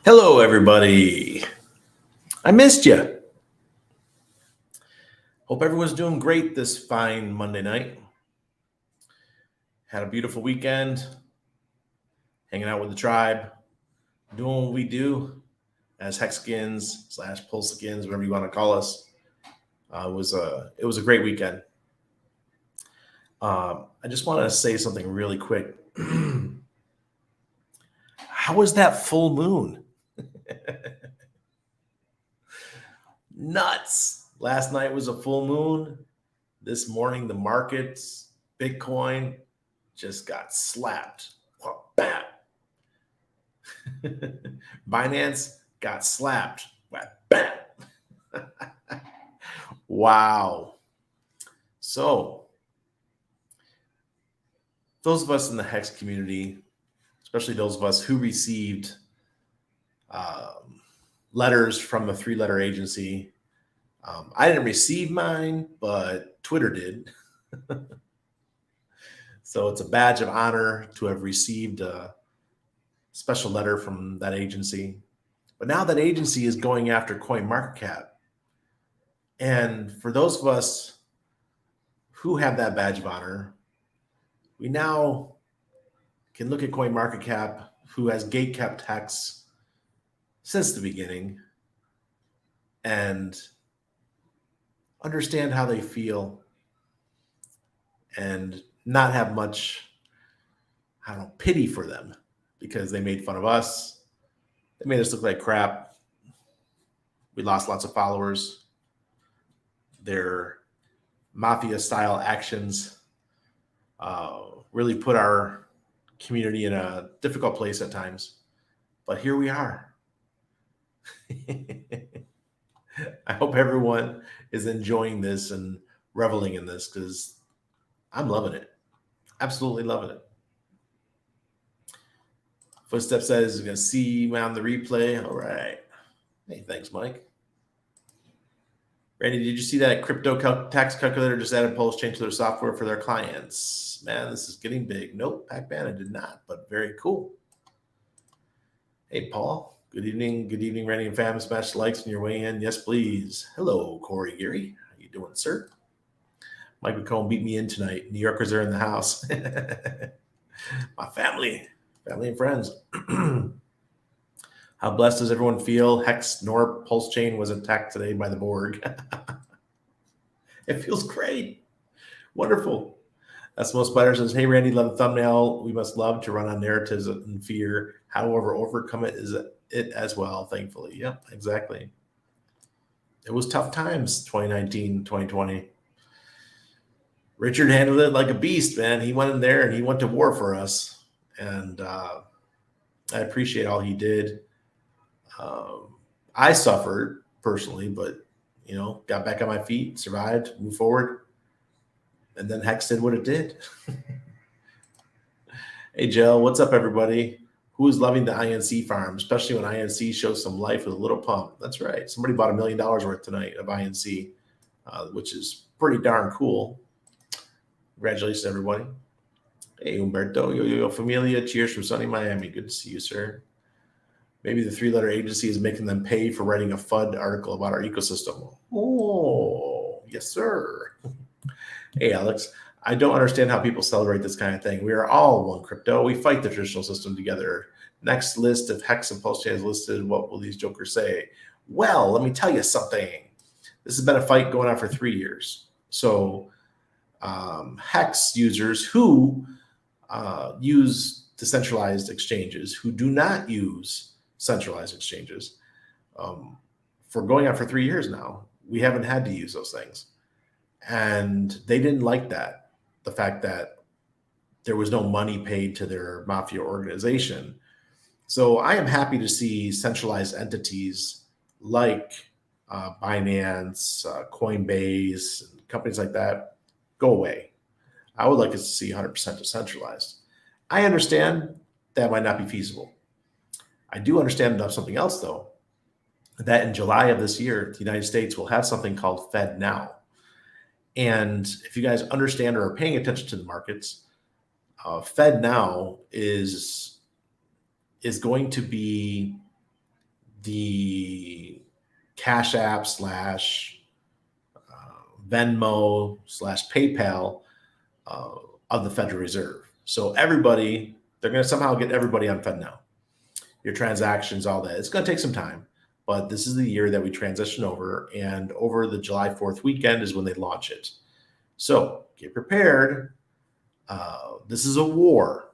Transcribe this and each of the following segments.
Hello, everybody. I missed you. Hope everyone's doing great this fine Monday night. Had a beautiful weekend, hanging out with the tribe, doing what we do as Hexskins / Pulsekins, whatever you want to call us. It was a great weekend. I just want to say something really quick. How was that full moon? Nuts. Last night was a full moon. This morning, the markets, Bitcoin, just got slapped. Bam. Binance got slapped. Bam. Wow. So, those of us in the Hex community, especially those of us who received letters from a 3-letter agency. I didn't receive mine, but Twitter did. So it's a badge of honor to have received a special letter from that agency. But now that agency is going after CoinMarketCap. And for those of us who have that badge of honor, we now can look at CoinMarketCap, who has gatekept Hex since the beginning, and understand how they feel and not have much, pity for them, because they made fun of us. They made us look like crap. We lost lots of followers. Their mafia-style actions really put our community in a difficult place at times. But here we are. I hope everyone is enjoying this and reveling in this, because I'm loving it. Absolutely loving it. Footstep says he's going to see me on the replay. All right. Hey, thanks, Mike. Randy, did you see that crypto tax calculator just added Pulse change to their software for their clients? Man, this is getting big. Nope, Pac-Man, I did not, but very cool. Hey, Paul. Good evening, Randy and fam. Smash the likes on your way in. Yes, please. Hello, Corey Geary. How you doing, sir? Mike McComb beat me in tonight. New Yorkers are in the house. My family and friends. How blessed does everyone feel? Hex nor Pulse Chain was attacked today by the Borg. It feels great. Wonderful. That's Most Spider says, hey, Randy, love the thumbnail. We must love to run on narratives and fear. However, overcome it is it as well, thankfully. Yep, exactly. It was tough times, 2019, 2020. Richard handled it like a beast, man. He went in there and he went to war for us. And I appreciate all he did. I suffered personally, but, got back on my feet, survived, moved forward. And then Hex did what it did. Hey, Jill, what's up, everybody? Who is loving the INC farm, especially when INC shows some life with a little pump? That's right. Somebody bought $1 million worth tonight of INC, which is pretty darn cool. Congratulations, everybody. Hey, Humberto, yo, familia. Cheers from sunny Miami. Good to see you, sir. Maybe the 3-letter agency is making them pay for writing a FUD article about our ecosystem. Oh, yes, sir. Hey, Alex. I don't understand how people celebrate this kind of thing. We are all one crypto. We fight the traditional system together. Next list of Hex and Pulse Chain is listed. What will these jokers say? Well, let me tell you something. This has been a fight going on for 3 years. So Hex users who use decentralized exchanges, who do not use centralized exchanges, for going on for 3 years now, we haven't had to use those things. And they didn't like that. The fact that there was no money paid to their mafia organization. So I am happy to see centralized entities like Binance, Coinbase, companies like that go away. I would like us to see 100% decentralized. I understand that might not be feasible. I do understand something else, though, that in July of this year, the United States will have something called FedNow. And if you guys understand or are paying attention to the markets, FedNow is going to be the Cash App / Venmo / PayPal of the Federal Reserve. So everybody, they're going to somehow get everybody on FedNow. Your transactions, all that. It's going to take some time, but this is the year that we transition over, and over the July 4th weekend is when they launch it. So get prepared. This is a war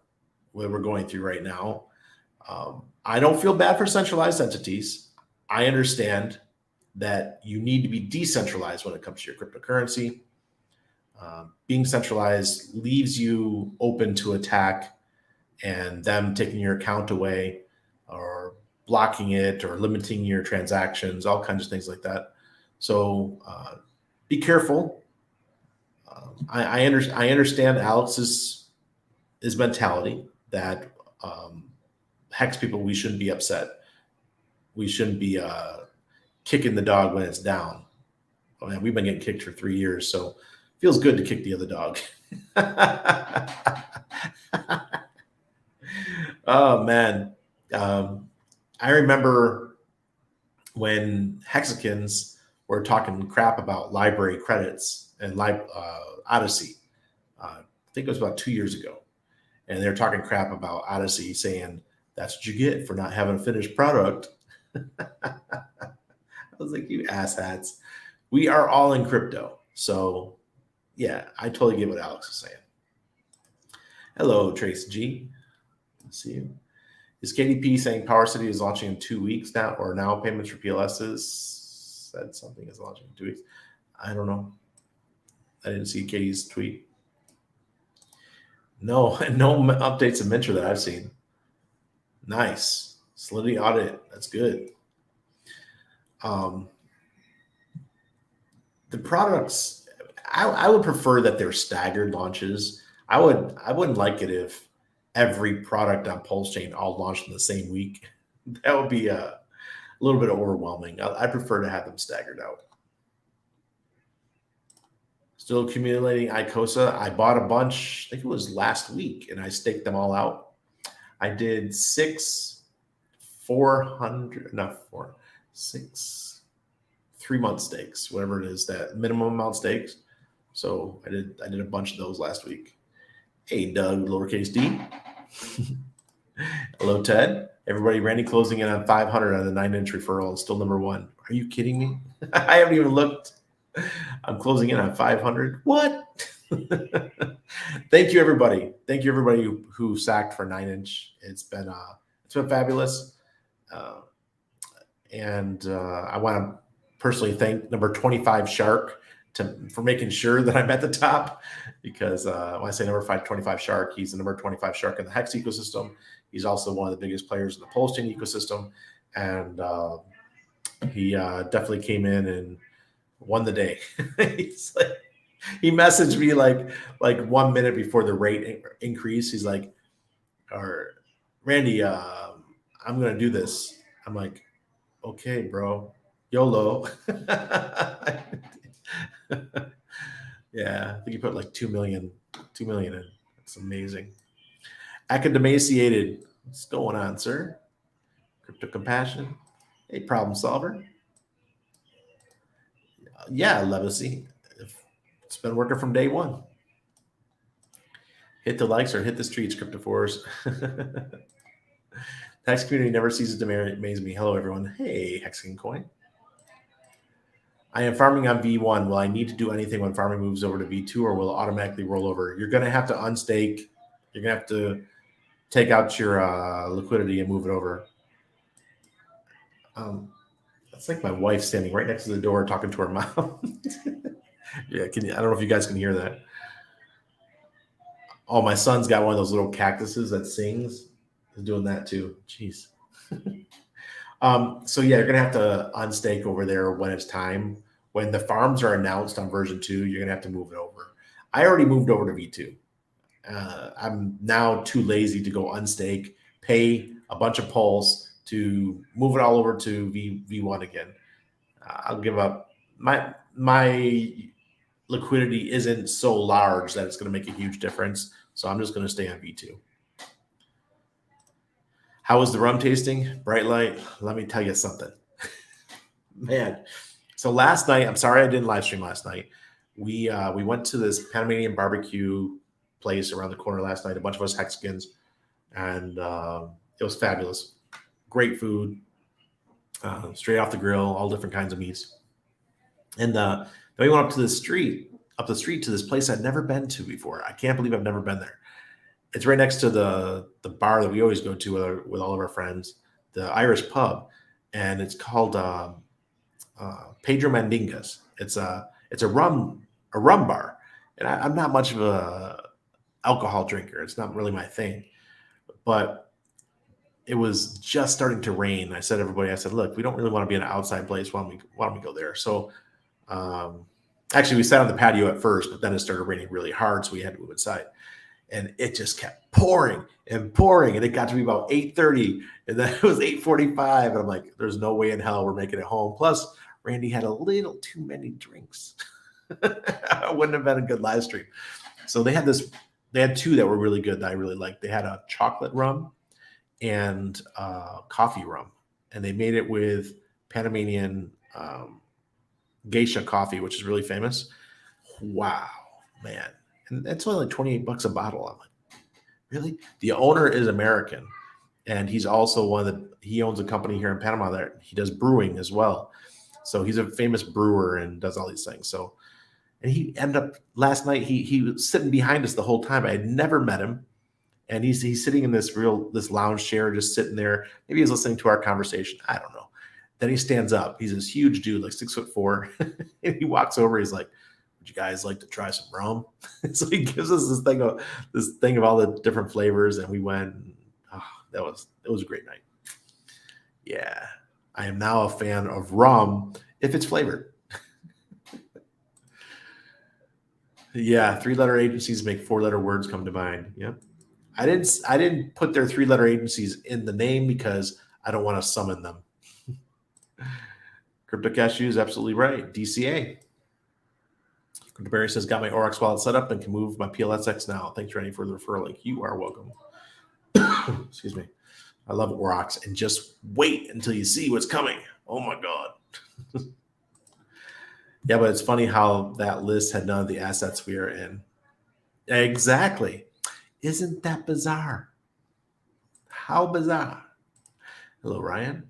that we're going through right now. I don't feel bad for centralized entities. I understand that you need to be decentralized when it comes to your cryptocurrency. Being centralized leaves you open to attack and them taking your account away or blocking it or limiting your transactions, all kinds of things like that. So be careful. I understand Alex's mentality that Hex people, we shouldn't be upset. We shouldn't be kicking the dog when it's down. Oh, man, we've been getting kicked for 3 years, so it feels good to kick the other dog. Oh, man. I remember when Hexicans were talking crap about library credits and Odyssey. I think it was about 2 years ago. And they're talking crap about Odyssey, saying, that's what you get for not having a finished product. I was like, you asshats. We are all in crypto. So, yeah, I totally get what Alex is saying. Hello, Trace G. Let's see you. Is KDP saying Power City is launching in 2 weeks now, or now payments for PLSs? Said something is launching in 2 weeks. I don't know. I didn't see Katie's tweet. No updates of Mintra that I've seen. Nice. Solidity audit. That's good. The products, I would prefer that they're staggered launches. I wouldn't like it if every product on Pulse Chain all launched in the same week. That would be a little bit overwhelming. I prefer to have them staggered out. Still accumulating ICOSA. I bought a bunch, I think it was last week, and I staked them all out. I did 3-month stakes, whatever it is, that minimum amount stakes. So I did a bunch of those last week. Hey, Doug, lowercase d. Hello, Ted. Everybody, Randy closing in on 500 on the 9-inch referral and still number one. Are you kidding me? I haven't even looked. I'm closing in on 500. What? Thank you, everybody. Thank you, everybody who sacked for 9-inch. It's been fabulous. And I want to personally thank number 25 Shark for making sure that I'm at the top, because when I say number 525 Shark, he's the number 25 Shark in the Hex ecosystem. He's also one of the biggest players in the Pulse Chain ecosystem, and he definitely came in and won the day. He messaged me like 1 minute before the rate increase. He's like, "Or Randy, I'm gonna do this." I'm like, "Okay, bro, YOLO." Yeah, I think he put like 2 million in. It's amazing. Academaciated. What's going on, sir? Crypto Compassion. Hey, problem solver. Yeah, Legacy. It's been working from day one. Hit the likes or hit the streets, Cryptophores. Hex community never ceases to amaze me. Hello, everyone. Hey, Hexagon Coin. I am farming on V1. Will I need to do anything when farming moves over to V2, or will it automatically roll over? You're going to have to unstake. You're going to have to take out your liquidity and move it over. That's like my wife standing right next to the door talking to her mom. Yeah, I don't know if you guys can hear that. Oh, my son's got one of those little cactuses that sings. He's doing that too. Jeez. So yeah, you're gonna have to unstake over there when it's time. When the farms are announced on version 2, you're gonna have to move it over. I already moved over to V2. I'm now too lazy to go unstake, pay a bunch of pulse to move it all over to V1 again. I'll give up. My liquidity isn't so large that it's going to make a huge difference, so I'm just going to stay on V2. How was the rum tasting? Bright Light. Let me tell you something, man. So last night, I'm sorry I didn't live stream last night. We went to this Panamanian barbecue place around the corner last night. A bunch of us Hexicans, and it was fabulous. Great food, straight off the grill, all different kinds of meats. And then we went up the street to this place I'd never been to before. I can't believe I've never been there. It's right next to the bar that we always go to with all of our friends, the Irish pub, and it's called Pedro Mandinga's. It's a rum bar, and I'm not much of a alcohol drinker. It's not really my thing, but it was just starting to rain. I said, look, we don't really want to be in an outside place. Why don't we go there? So actually, we sat on the patio at first, but then it started raining really hard, so we had to move inside. And it just kept pouring and pouring, and it got to be about 8:30, and then it was 8:45, and I'm like, there's no way in hell we're making it home. Plus, Randy had a little too many drinks. It wouldn't have been a good live stream. So they had two that were really good that I really liked. They had a chocolate rum and coffee rum, and they made it with Panamanian geisha coffee, which is really famous. Wow, man. And it's only like $28 a bottle. I'm like, really? The owner is American, and he's also he owns a company here in Panama that he does brewing as well. So he's a famous brewer and does all these things. So, and he ended up last night, he was sitting behind us the whole time. I had never met him. And he's sitting in this lounge chair, just sitting there. Maybe he's listening to our conversation. I don't know. Then he stands up. He's this huge dude, like 6'4", and he walks over. He's like, "Would you guys like to try some rum?" So he gives us this thing of all the different flavors, and we went. It was a great night. Yeah, I am now a fan of rum if it's flavored. Yeah, 3-letter agencies make 4-letter words come to mind. Yeah. I didn't put their 3-letter agencies in the name because I don't want to summon them. Crypto Cashew is absolutely right. DCA. Barry says, got my Oryx wallet set up and can move my PLSX now. Thanks, Randy, for the referral link. You are welcome. Excuse me. I love Oryx, and just wait until you see what's coming. Oh my God. Yeah, but it's funny how that list had none of the assets we are in. Exactly. Isn't that bizarre? How bizarre. Hello, Ryan.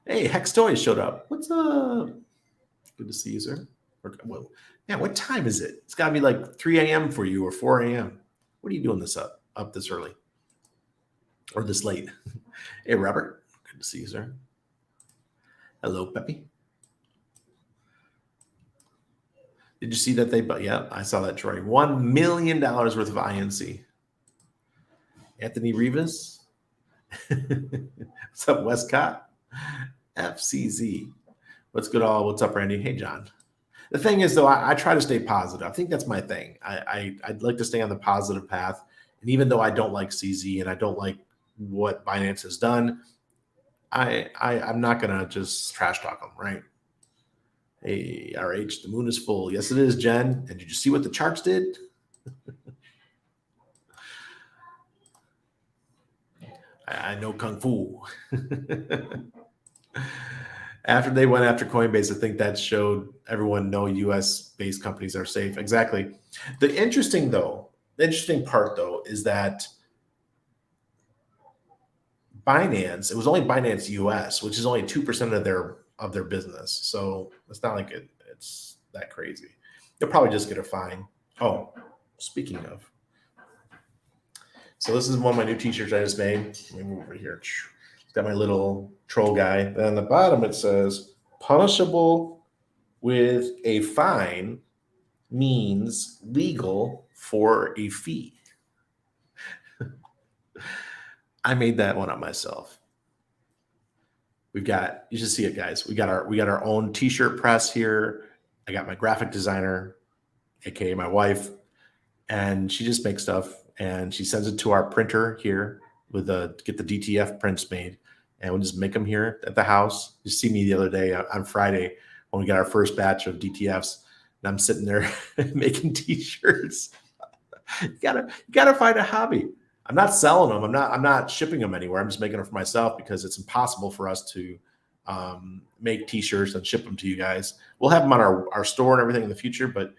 Hey, Hex Toys showed up. What's up? Good to see you, sir. Well, man, what time is it? It's got to be like 3 a.m. for you or 4 a.m. What are you doing this up this early or this late? Hey, Robert. Good to see you, sir. Hello, Peppy. Did you see that yeah, I saw that, Troy. $1 million worth of INC. Anthony Rivas. What's up, Westcott? FCZ. What's good all? What's up, Randy? Hey, John. The thing is, though, I try to stay positive. I think that's my thing. I'd like to stay on the positive path. And even though I don't like CZ and I don't like what Binance has done, I'm not going to just trash talk them, right? Hey, RH, the moon is full. Yes, it is, Jen. And did you see what the charts did? I know Kung Fu. After they went after Coinbase, I think that showed everyone no US-based companies are safe. Exactly. The interesting part, though, is that Binance, it was only Binance US, which is only 2% of their business. So it's not like it's that crazy. They'll probably just get a fine. Oh, speaking of. So this is one of my new t-shirts I just made. Let me move over here. It's got my little troll guy. Then on the bottom it says, punishable with a fine means legal for a fee. I made that one up myself. You should see it, guys. We got our own t-shirt press here. I got my graphic designer, aka my wife, and she just makes stuff and she sends it to our printer here get the DTF prints made, and we'll just make them here at the house. You see me the other day on Friday when we got our first batch of DTFs, and I'm sitting there making t-shirts. You gotta find a hobby. I'm not selling them. I'm not shipping them anywhere. I'm just making them for myself because it's impossible for us to make t-shirts and ship them to you guys. We'll have them on our store and everything in the future, but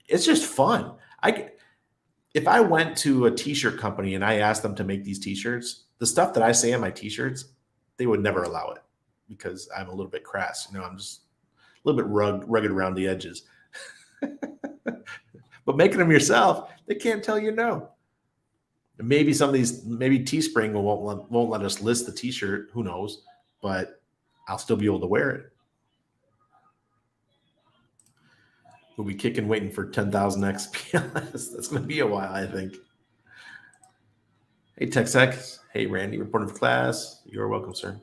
it's just fun. If I went to a t-shirt company and I asked them to make these t-shirts, the stuff that I say on my t-shirts, they would never allow it because I'm a little bit crass. I'm just a little bit rugged around the edges. But making them yourself, they can't tell you no. Maybe some of these, maybe Teespring won't let us list the t-shirt. Who knows? But I'll still be able to wear it. We'll be kicking, waiting for 10,000 XP. That's going to be a while, I think. Hey, TechSec. Hey, Randy, reporting for class. You're welcome, sir.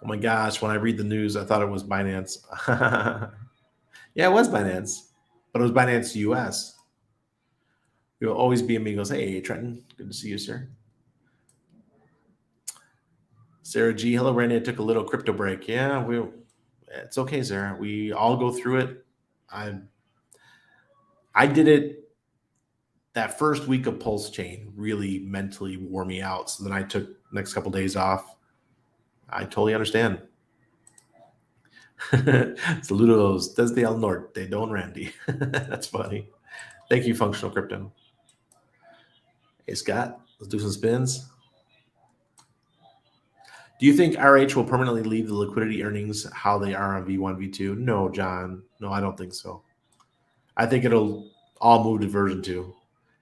Oh my gosh, when I read the news, I thought it was Binance. Yeah, it was Binance, but it was Binance US. You'll always be amigos. Hey, Trenton, good to see you, sir. Sarah G, hello, Randy. I took a little crypto break. Yeah, it's okay, Sarah. We all go through it. I did it. That first week of Pulse Chain really mentally wore me out. So then I took the next couple of days off. I totally understand. Saludos desde el norte, Don Randy. That's funny. Thank you, Functional Crypto. Hey, Scott, let's do some spins. Do you think RH will permanently leave the liquidity earnings how they are on V1, V2? No, John. No, I don't think so. I think it'll all move to version 2.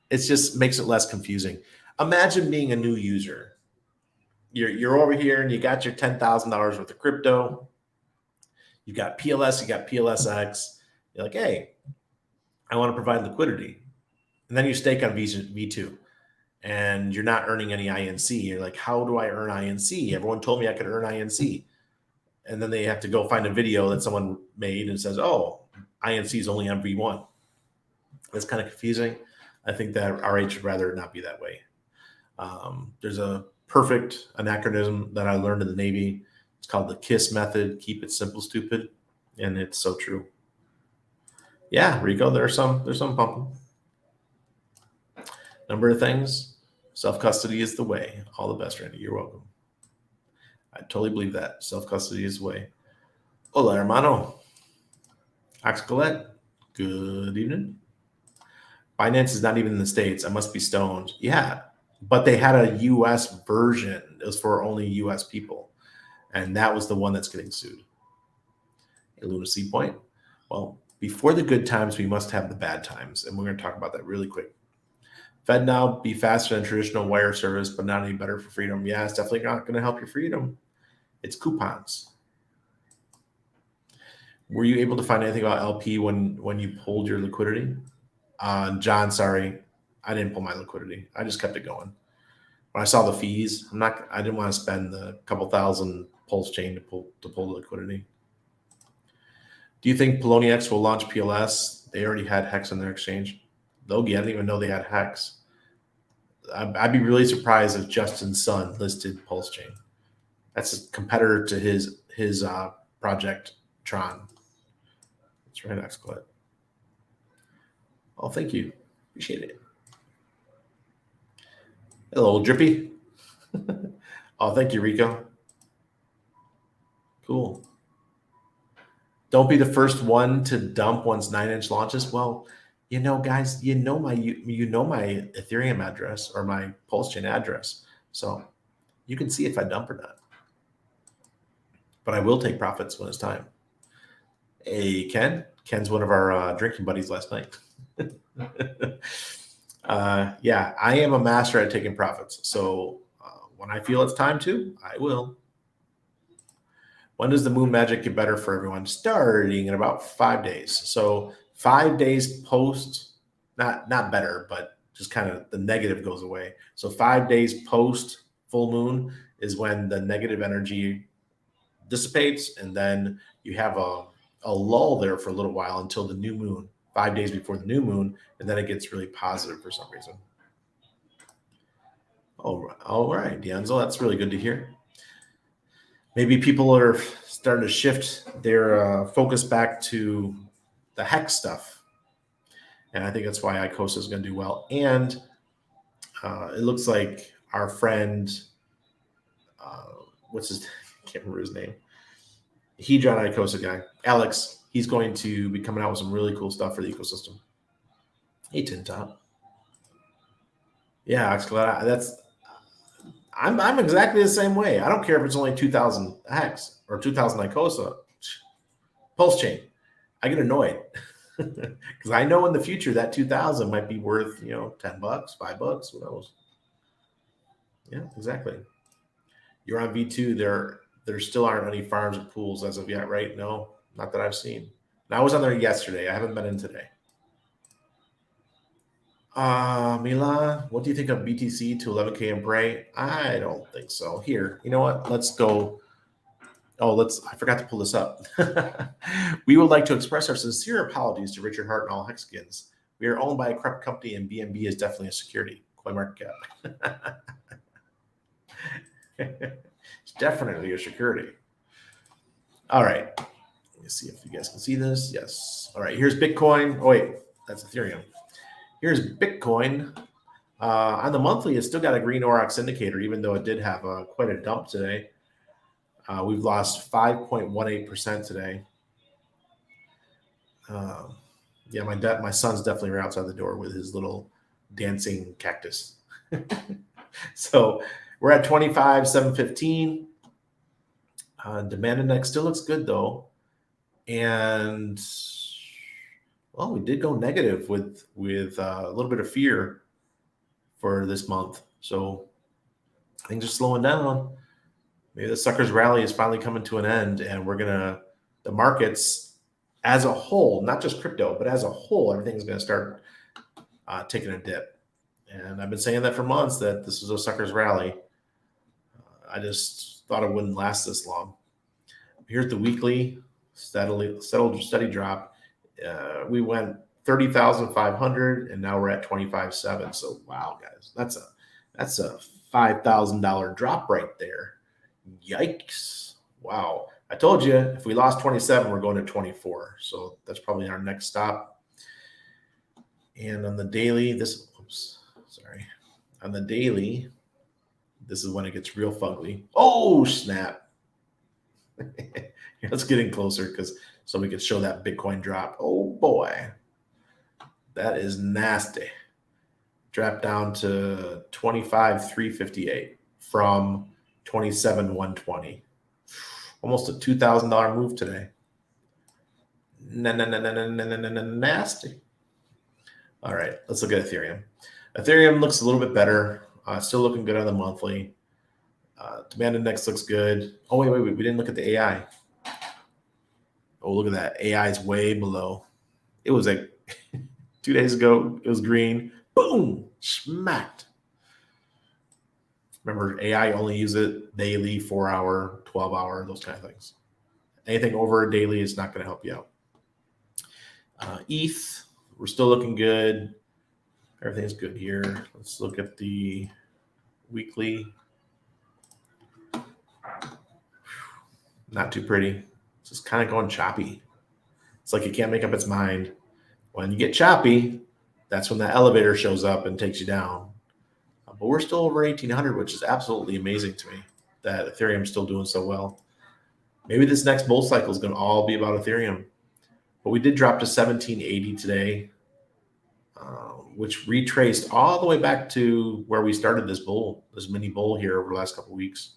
It just makes it less confusing. Imagine being a new user. You're over here and you got your $10,000 worth of crypto. You got PLS, you got PLSX. You're like, hey, I want to provide liquidity. And then you stake on V2 and you're not earning any INC. You're like, how do I earn INC? Everyone told me I could earn INC. And then they have to go find a video that someone made and says, oh, INC is only on V1. That's kind of confusing. I think that RH would rather not be that way. There's a perfect anachronism that I learned in the Navy. It's called the KISS method. Keep it simple, stupid. And it's so true. Yeah, Rico, there's some pumping. Number of things. Self-custody is the way. All the best, Randy. You're welcome. I totally believe that. Self-custody is the way. Hola, hermano. Axcolette. Good evening. Binance is not even in the States. I must be stoned. Yeah, but they had a US version. It was for only US people. And that was the one that's getting sued. Hey, Lunacy Point. Well, before the good times, we must have the bad times. And we're going to talk about that really quick. FedNow be faster than traditional wire service, but not any better for freedom. Yeah, it's definitely not going to help your freedom. It's coupons. Were you able to find anything about LP when you pulled your liquidity? John, sorry, I didn't pull my liquidity. I just kept it going. When I saw the fees, I didn't want to spend the couple thousand Pulse Chain to pull the liquidity. Do you think Poloniex will launch PLS? They already had Hex on their exchange. Logie, I didn't even know they had Hex. I'd be really surprised if Justin's son listed Pulse Chain. That's a competitor to his project Tron. That's right, Xclat. Oh, thank you. Appreciate it. Hello, Drippy. Oh, thank you, Rico. Cool. Don't be the first one to dump once 9-inch launches. Well, guys, you know my Ethereum address or my Pulse Chain address, so you can see if I dump or not. But I will take profits when it's time. Hey, Ken. Ken's one of our drinking buddies last night. Yeah, I am a master at taking profits. So when I feel it's time to, I will. When does the moon magic get better for everyone? Starting in about 5 days. So 5 days post, not better, but just kind of the negative goes away. So 5 days post full moon is when the negative energy dissipates, and then you have a lull there for a little while until the new moon, 5 days before the new moon, and then it gets really positive for some reason. All right, D'Anzo, that's really good to hear. Maybe people are starting to shift their focus back to the Hex stuff. And I think that's why Icosa is going to do well. And It looks like our friend, what's his, I can't remember his name. Hedron Icosa guy, Alex, he's going to be coming out with some really cool stuff for the ecosystem. Hey, Tin Top. Yeah, I'm exactly the same way. I don't care if it's only 2,000 Hex or 2,000 Icosa. Pulse chain. I get annoyed because I know in the future that 2,000 might be worth, $10, $5, who knows? Yeah, exactly. You're on V2. There still aren't any farms or pools as of yet, right? No, not that I've seen. And I was on there yesterday. I haven't been in today. Mila, what do you think of BTC to 11K and Bray? I don't think so. Here, you know what? Let's go. Oh, I forgot to pull this up. We would like to express our sincere apologies to Richard Hart and all Hexagons. We are owned by a corrupt company, and BNB is definitely a security. CoinMarketCap. It's definitely a security. All right. Let me see if you guys can see this. Yes. All right. Here's Bitcoin. Oh, wait. That's Ethereum. Here's Bitcoin. On the monthly, it's still got a green Aurochs indicator, even though it did have quite a dump today. We've lost 5.18% today. Yeah, my son's definitely outside the door with his little dancing cactus. So we're at 25,715. Demand index still looks good though, and well, we did go negative with a little bit of fear for this month. So things are slowing down. Maybe the suckers rally is finally coming to an end, and the markets as a whole, not just crypto, but as a whole, everything's going to start taking a dip. And I've been saying that for months that this was a suckers rally. I just thought it wouldn't last this long. Here's the weekly steady drop. We went 30,500, and now we're at 25.7. So wow, guys, that's a $5,000 drop right there. Yikes! Wow, I told you if we lost 27, we're going to 24. So that's probably our next stop. And on the daily, on the daily, this is when it gets real fugly. Oh, snap. It's getting closer so we could show that Bitcoin drop. Oh boy, that is nasty. Dropped down to 25,358 from 27,120. Almost a $2,000 move today. Nasty. All right, let's look at Ethereum. Ethereum looks a little bit better. Still looking good on the monthly. Demand index looks good. Oh, wait. We didn't look at the AI. Oh, look at that. AI is way below. It was like 2 days ago, it was green. Boom, smacked. Remember, AI only use it daily, 4 hour, 12 hour, those kind of things. Anything over a daily is not going to help you out. ETH, we're still looking good. Everything's good here. Let's look at the weekly. Not too pretty. It's just kind of going choppy. It's like it can't make up its mind. When you get choppy, that's when the elevator shows up and takes you down. But we're still over 1,800, which is absolutely amazing to me that Ethereum's still doing so well. Maybe this next bull cycle is going to all be about Ethereum. But we did drop to 1,780 today, which retraced all the way back to where we started this mini bull here over the last couple of weeks.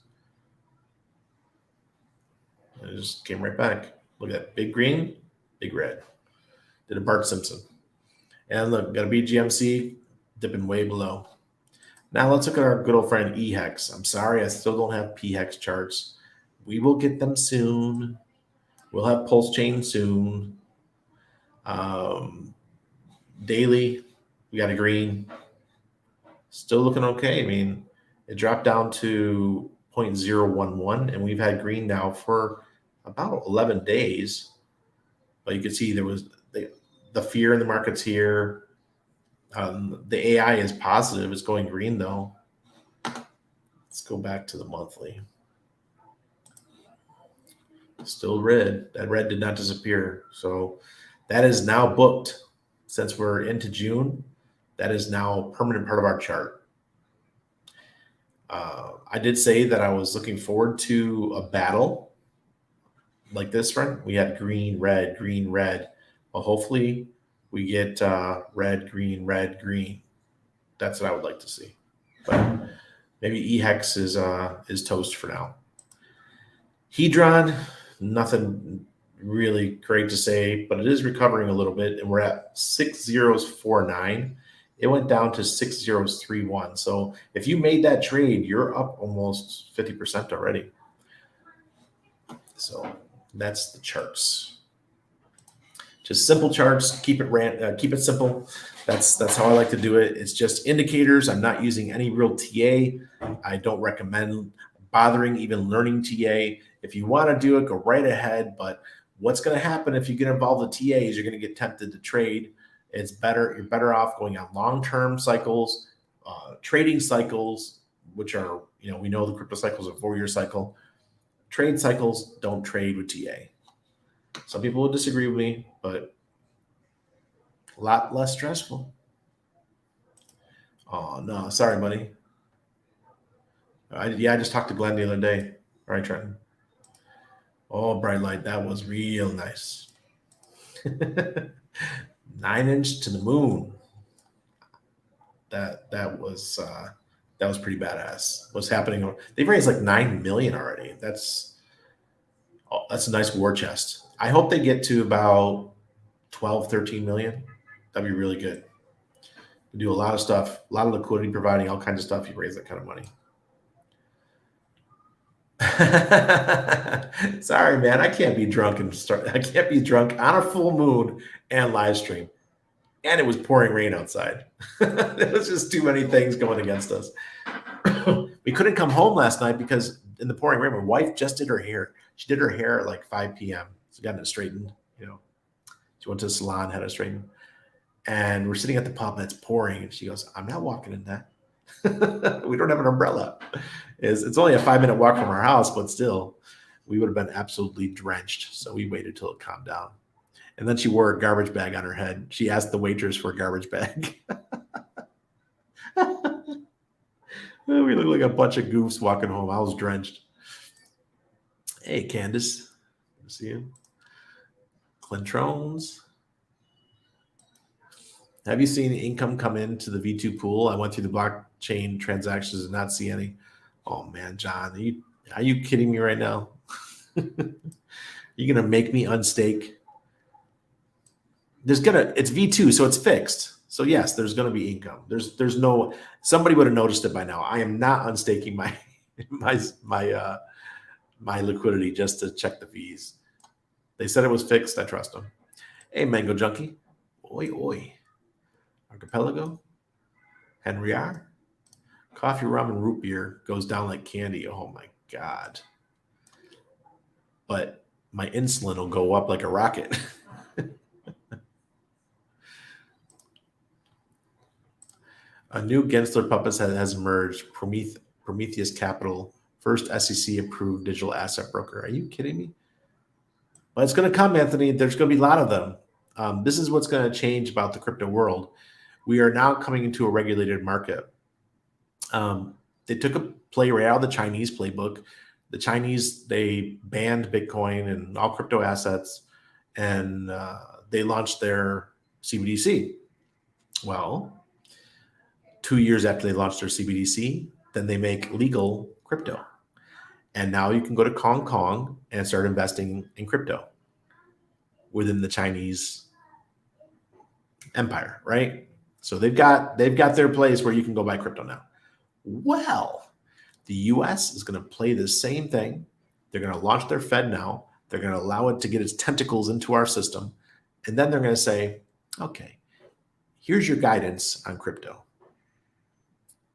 And it just came right back. Look at that. Big green, big red. Did a Bart Simpson. And look, got a BGMC dipping way below. Now let's look at our good old friend eHex. I'm sorry, I still don't have pHex charts. We will get them soon. We'll have pulse chain soon. Daily, we got a green. Still looking okay. I mean, it dropped down to 0.011, and we've had green now for about 11 days. But you can see there was the fear in the markets here. The AI is positive. It's going green, though. Let's go back to the monthly. Still red. That red did not disappear. So that is now booked. Since we're into June, that is now a permanent part of our chart. I did say that I was looking forward to a battle like this one. We had green, red, green, red. Well, hopefully we get red, green, red, green. That's what I would like to see. But maybe Hex is toast for now. Hedron, nothing really great to say, but it is recovering a little bit, and we're at 6049. It went down to 6031. So if you made that trade, you're up almost 50% already. So that's the charts. Just simple charts. Keep it simple. That's how I like to do it. It's just indicators. I'm not using any real TA. I don't recommend bothering even learning TA. If you want to do it, go right ahead. But what's going to happen if you get involved with TAs? You're going to get tempted to trade. It's better. You're better off going on long-term cycles, trading cycles, which are, we know the crypto cycle is a 4-year cycle. Trade cycles, don't trade with TA. Some people will disagree with me, but a lot less stressful. Oh, no. Sorry, buddy. I just talked to Glenn the other day. All right, Trenton. Oh, bright light. That was real nice. 9-inch to the moon. That was pretty badass. What's happening? They've raised like 9 million already. That's a nice war chest. I hope they get to about 12, 13 million. That'd be really good. We do a lot of stuff, a lot of liquidity providing, all kinds of stuff. You raise that kind of money. Sorry, man. I can't be drunk I can't be drunk on a full moon and live stream. And it was pouring rain outside. There was just too many things going against us. We couldn't come home last night because in the pouring rain, my wife just did her hair. She did her hair at like 5 p.m. So got it straightened, She went to the salon, had it straightened. And we're sitting at the pub and it's pouring. And she goes, I'm not walking in that. We don't have an umbrella. It's only a 5-minute walk from our house, but still, we would have been absolutely drenched. So we waited till it calmed down. And then she wore a garbage bag on her head. She asked the waitress for a garbage bag. We look like a bunch of goofs walking home. I was drenched. Hey, Candace. Good to see you. Clintrones. Have you seen income come into the V2 pool? I went through the blockchain transactions and not see any. Oh, man, John. Are you kidding me right now? You're going to make me unstake? It's V2, so it's fixed. So yes, there's going to be income. There's no, somebody would have noticed it by now. I am not unstaking my liquidity just to check the fees. They said it was fixed. I trust them. Hey, Mango Junkie. Oi, oi. Archipelago. Henry R. Coffee, rum, and root beer goes down like candy. Oh my God. But my insulin will go up like a rocket. A new Gensler puppet has emerged. Prometheus Capital, first SEC-approved digital asset broker. Are you kidding me? But it's going to come, Anthony. There's going to be a lot of them. This is what's going to change about the crypto world. We are now coming into a regulated market. They took a play right out of the Chinese playbook. The Chinese, they banned Bitcoin and all crypto assets, and they launched their CBDC. Well, 2 years after they launched their CBDC, then they make legal crypto. And now you can go to Hong Kong and start investing in crypto within the Chinese empire, right? So they've got their place where you can go buy crypto now. Well, the US is going to play the same thing. They're going to launch their FedNow. They're going to allow it to get its tentacles into our system. And then they're going to say, okay, here's your guidance on crypto.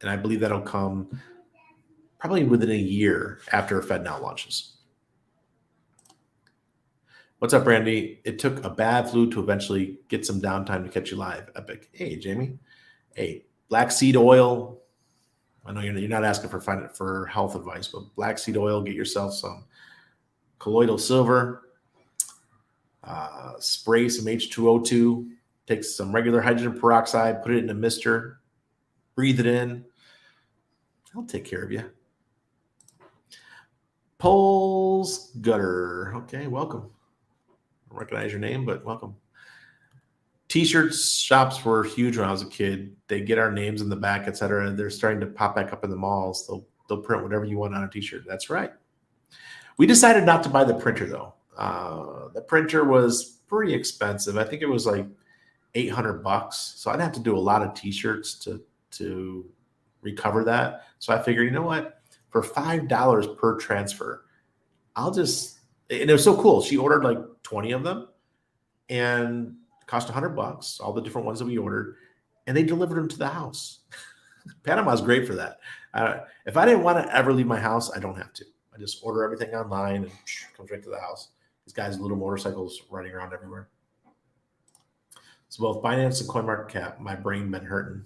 And I believe that'll come probably within a year after FedNow launches. What's up, Randy? It took a bad flu to eventually get some downtime to catch you live. Epic. Hey, Jamie. Hey, black seed oil. I know you're not asking for health advice, but black seed oil, get yourself some colloidal silver, spray some H2O2, take some regular hydrogen peroxide, put it in a mister, breathe it in. I'll take care of you. Poles Gutter. Okay, welcome. I don't recognize your name, but welcome. T-shirts shops were huge when I was a kid. They get our names in the back, etc. They're starting to pop back up in the malls. They'll print whatever you want on a T-shirt. That's right. We decided not to buy the printer though. The printer was pretty expensive. I think it was like $800. So I'd have to do a lot of T-shirts to recover that. So I figured, you know what? For $5 per transfer, and it was so cool. She ordered like 20 of them and it cost $100, all the different ones that we ordered, and they delivered them to the house. Panama's great for that. If I didn't want to ever leave my house, I don't have to. I just order everything online and it comes right to the house. These guys with little motorcycles running around everywhere. So both Binance and CoinMarketCap, my brain been hurting.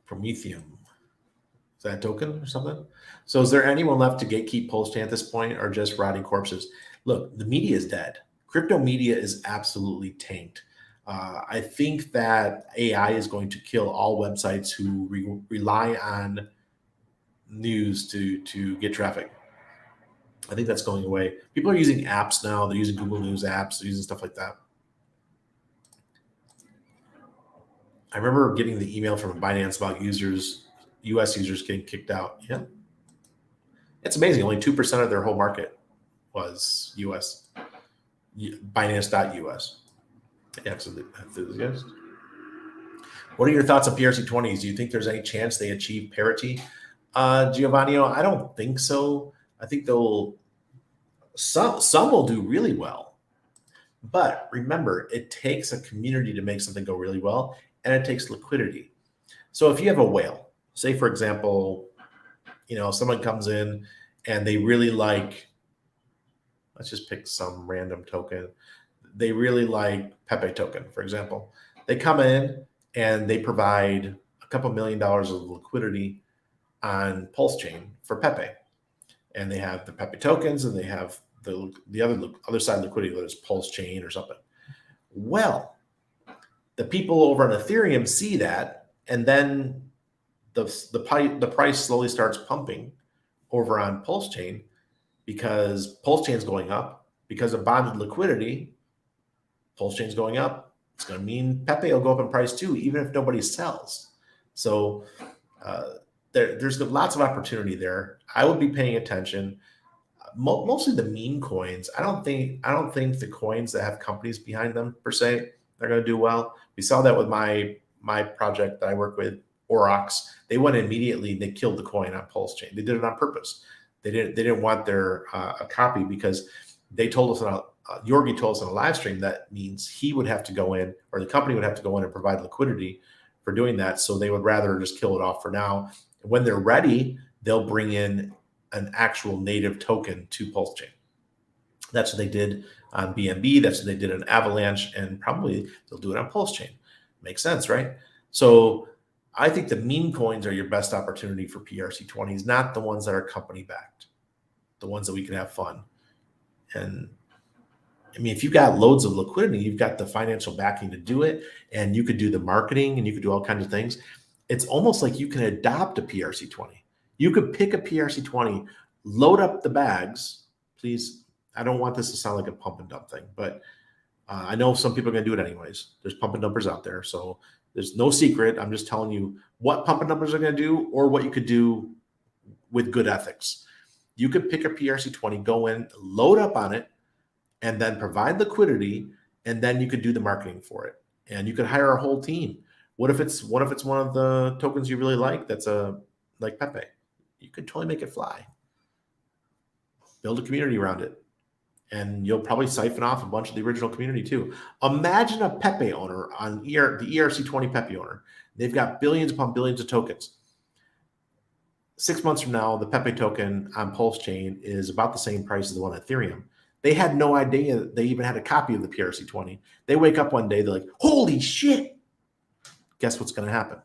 Prometheum. Is that a token or something? So is there anyone left to gatekeep Pulse at this point, or just rotting corpses? Look, the media is dead. Crypto media is absolutely tanked. I think that AI is going to kill all websites who rely on news to get traffic. I think that's going away. People are using apps now. They're using Google News apps. They're using stuff like that. I remember getting the email from Binance about US users getting kicked out. Yeah. It's amazing. Only 2% of their whole market was US. Binance.us. Enthusiast. What are your thoughts on PRC20s? Do you think there's any chance they achieve parity? Giovanni, I don't think so. I think some will do really well. But remember, it takes a community to make something go really well, and it takes liquidity. So if you have a whale, say for example, someone comes in and they really like, let's just pick some random token. They really like Pepe token, for example. They come in and they provide a couple $1 million of liquidity on Pulse Chain for Pepe. And they have the Pepe tokens and they have the other side liquidity, whether it's Pulse Chain or something. Well, the people over on Ethereum see that, and then the price slowly starts pumping over on Pulse Chain because Pulse Chain is going up because of bonded liquidity. Pulse Chain is going up. It's going to mean Pepe will go up in price too, even if nobody sells. So there's lots of opportunity there. I would be paying attention. Mostly the meme coins. I don't think the coins that have companies behind them per se are going to do well. We saw that with my project that I work with, Orox. They went immediately and they killed the coin on Pulse Chain. They did it on purpose. They didn't want their a copy because they told us Yorgi told us on a live stream that means he would have to go in, or the company would have to go in and provide liquidity for doing that. So they would rather just kill it off for now. When they're ready, they'll bring in an actual native token to Pulse Chain. That's what they did on BNB. That's what they did on Avalanche, and probably they'll do it on Pulse Chain. Makes sense, right? So I think the meme coins are your best opportunity for PRC20s, not the ones that are company backed, the ones that we can have fun. And I mean, if you've got loads of liquidity, you've got the financial backing to do it, and you could do the marketing and you could do all kinds of things. It's almost like you can adopt a PRC20. You could pick a PRC20, load up the bags. Please, I don't want this to sound like a pump and dump thing, but I know some people are going to do it anyways. There's pump and dumpers out there. So there's no secret. I'm just telling you what pump and dumpers are going to do, or what you could do with good ethics. You could pick a PRC20, go in, load up on it, and then provide liquidity, and then you could do the marketing for it. And you could hire a whole team. What if it's one of the tokens you really like that's like Pepe? You could totally make it fly. Build a community around it. And you'll probably siphon off a bunch of the original community too. Imagine a Pepe owner on the ERC20 Pepe owner. They've got billions upon billions of tokens. 6 months from now, the Pepe token on Pulse Chain is about the same price as the one on Ethereum. They had no idea that they even had a copy of the PRC20. They wake up one day, they're like, holy shit. Guess what's going to happen?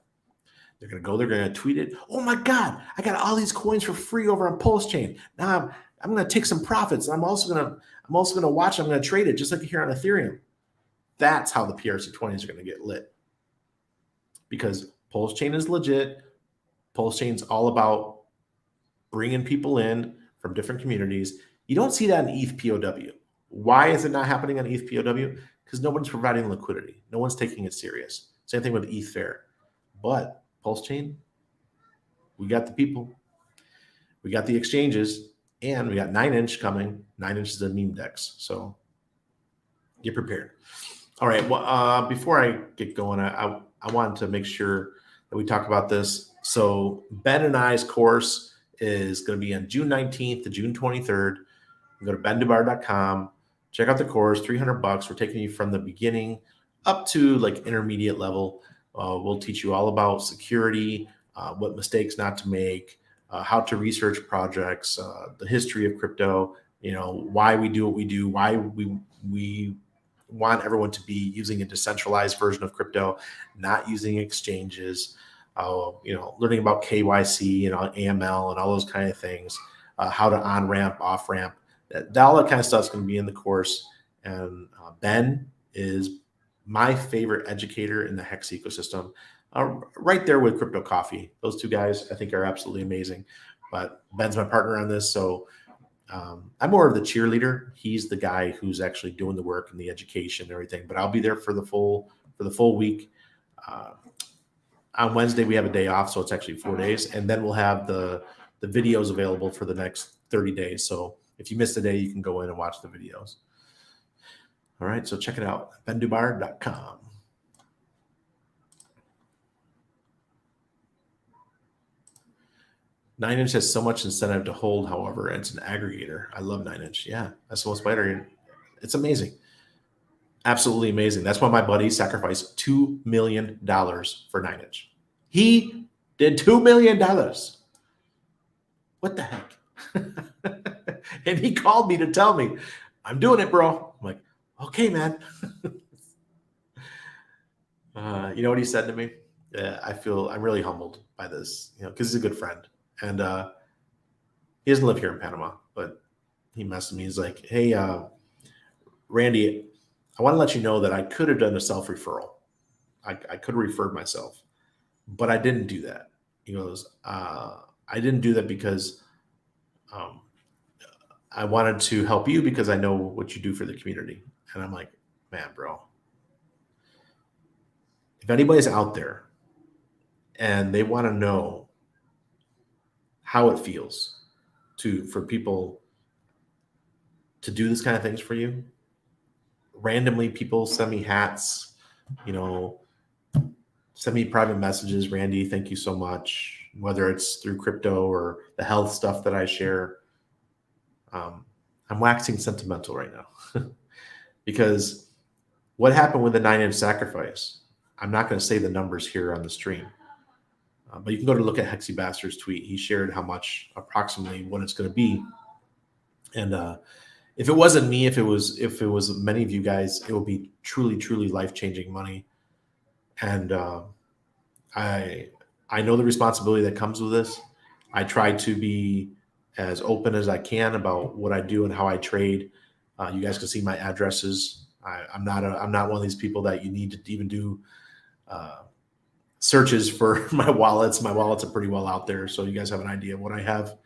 They're going to go, they're going to tweet it. Oh my God, I got all these coins for free over on Pulse Chain. Now I'm going to take some profits. I'm also going to watch, I'm going to trade it just like here on Ethereum. That's how the PRC20s are going to get lit. because Pulse Chain is legit. Pulse Chain's all about bringing people in from different communities. You don't see that in ETH POW. Why is it not happening on ETH POW? Because nobody's providing liquidity. No one's taking it serious. Same thing with ETH Fair. But Pulse Chain, we got the people, we got the exchanges, and we got 9inch coming. 9inch is a meme DEX. So get prepared. All right. Well, before I get going, I wanted to make sure that we talk about this. So Ben and I's course is going to be on June 19th to June 23rd. You go to bendubar.com, check out the course, $300. We're taking you from the beginning up to like intermediate level. We'll teach you all about security, what mistakes not to make, how to research projects, the history of crypto, why we do what we do, why we want everyone to be using a decentralized version of crypto, not using exchanges, learning about KYC and AML and all those kind of things, how to on-ramp, off-ramp. All that kind of stuff is going to be in the course. And Ben is my favorite educator in the Hex ecosystem, right there with Crypto Coffee. Those two guys, I think, are absolutely amazing. But Ben's my partner on this, so I'm more of the cheerleader. He's the guy who's actually doing the work and the education and everything. But I'll be there for the full week. On Wednesday we have a day off, so it's actually 4 days, and then we'll have the videos available for the next 30 days. So if you missed a day, you can go in and watch the videos. All right, so check it out, bendubar.com. Nine Inch has so much incentive to hold, however, it's an aggregator. I love 9inch. Yeah, that's the most better. It's amazing. Absolutely amazing. That's why my buddy sacrificed $2 million for 9inch. He did $2 million. What the heck? And he called me to tell me, I'm doing it, bro. I'm like, okay, man. You know what he said to me? I'm really humbled by this, because he's a good friend. And he doesn't live here in Panama, but he messaged me. He's like, hey, Randy, I want to let you know that I could have done a self-referral. I could have referred myself, but I didn't do that. He goes, I didn't do that because I wanted to help you because I know what you do for the community. And I'm like, man, bro, if anybody's out there and they want to know how it feels for people to do this kind of things for you, randomly people send me hats, send me private messages. Randy, thank you so much. Whether it's through crypto or the health stuff that I share. I'm waxing sentimental right now because what happened with the 9inch sacrifice? I'm not going to say the numbers here on the stream, but you can go to look at Hexy Bastard's tweet. He shared how much approximately what it's going to be. And if it wasn't me, if it was many of you guys, it would be truly, truly life-changing money. And I know the responsibility that comes with this. I try to be as open as I can about what I do and how I trade. You guys can see my addresses. I'm not one of these people that you need to even do searches for my wallets. My wallets are pretty well out there, so you guys have an idea of what I have.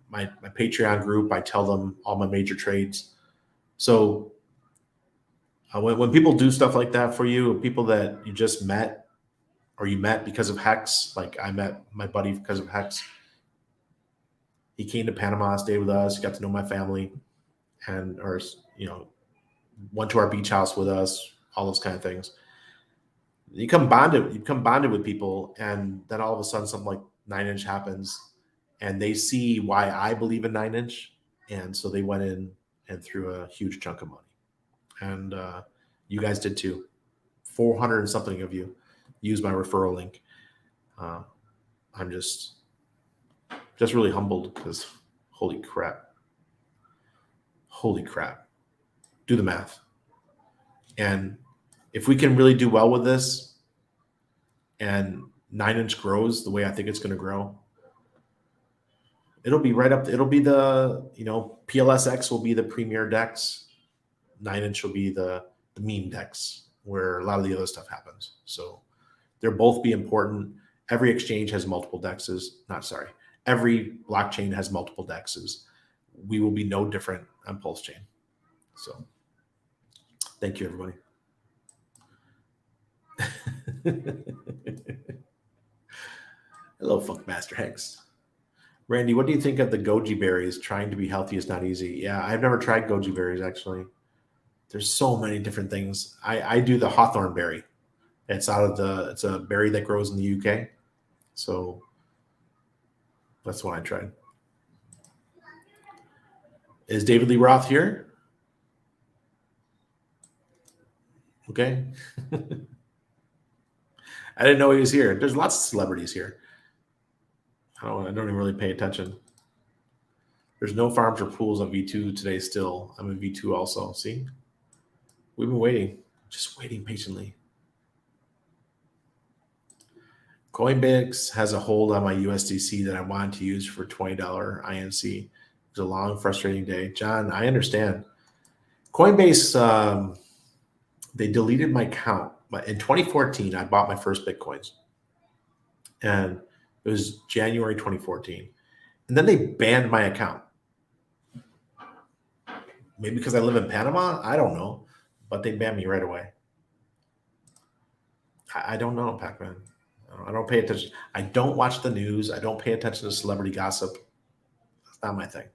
My Patreon group, I tell them all my major trades. So when people do stuff like that for you, people that you just met or you met because of Hex, like I met my buddy because of Hex. He came to Panama, stayed with us, got to know my family, or went to our beach house with us, all those kind of things. You become bonded with people, and then all of a sudden something like 9inch happens, and they see why I believe in 9inch, and so they went in and threw a huge chunk of money. And you guys did too. 400 and something of you used my referral link. I'm just really humbled because holy crap. Do the math. And if we can really do well with this and 9inch grows the way I think it's going to grow, it'll be right up. It'll be the, PLSX will be the premier DEX. 9inch will be the meme DEX where a lot of the other stuff happens. So They'll both be important. Every exchange has multiple dexes. Every blockchain has multiple dexes. We will be no different on Pulse Chain. So thank you, everybody. Hello, Funkmaster Hex. Randy, what do you think of the goji berries? Trying to be healthy is not easy. Yeah, I've never tried goji berries, actually. There's so many different things. I do the hawthorn berry. It's it's a berry that grows in the UK. So that's one I tried. Is David Lee Roth here? Okay. I didn't know he was here. There's lots of celebrities here. I don't even really pay attention. There's no farms or pools on V2 today still. I'm in V2 also. See? We've been waiting. Just waiting patiently. Coinbase has a hold on my USDC that I wanted to use for $20 INC. It was a long, frustrating day. John, I understand. Coinbase, they deleted my account. In 2014, I bought my first Bitcoins. And it was January 2014. And then they banned my account. Maybe because I live in Panama? I don't know. But they banned me right away. I don't know, Pac-Man. I don't pay attention. I don't watch the news. I don't pay attention to celebrity gossip. That's not my thing.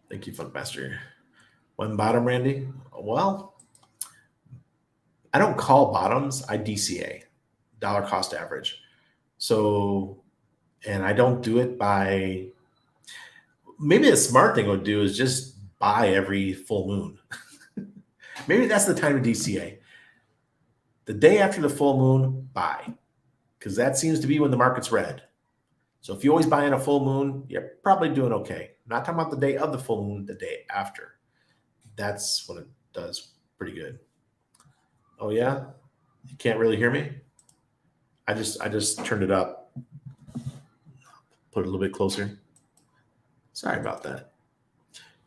Thank you, Funkmaster. One bottom, Randy? Well, I don't call bottoms. I DCA, dollar cost average. So, and I don't do it by, maybe a smart thing I would do is just buy every full moon. Maybe that's the time to DCA. The day after the full moon, buy, because that seems to be when the market's red. So if you always buy on a full moon, you're probably doing okay. I'm not talking about the day of the full moon, the day after. That's when it does pretty good. Oh yeah, you can't really hear me. I just turned it up. Put it a little bit closer. Sorry about that.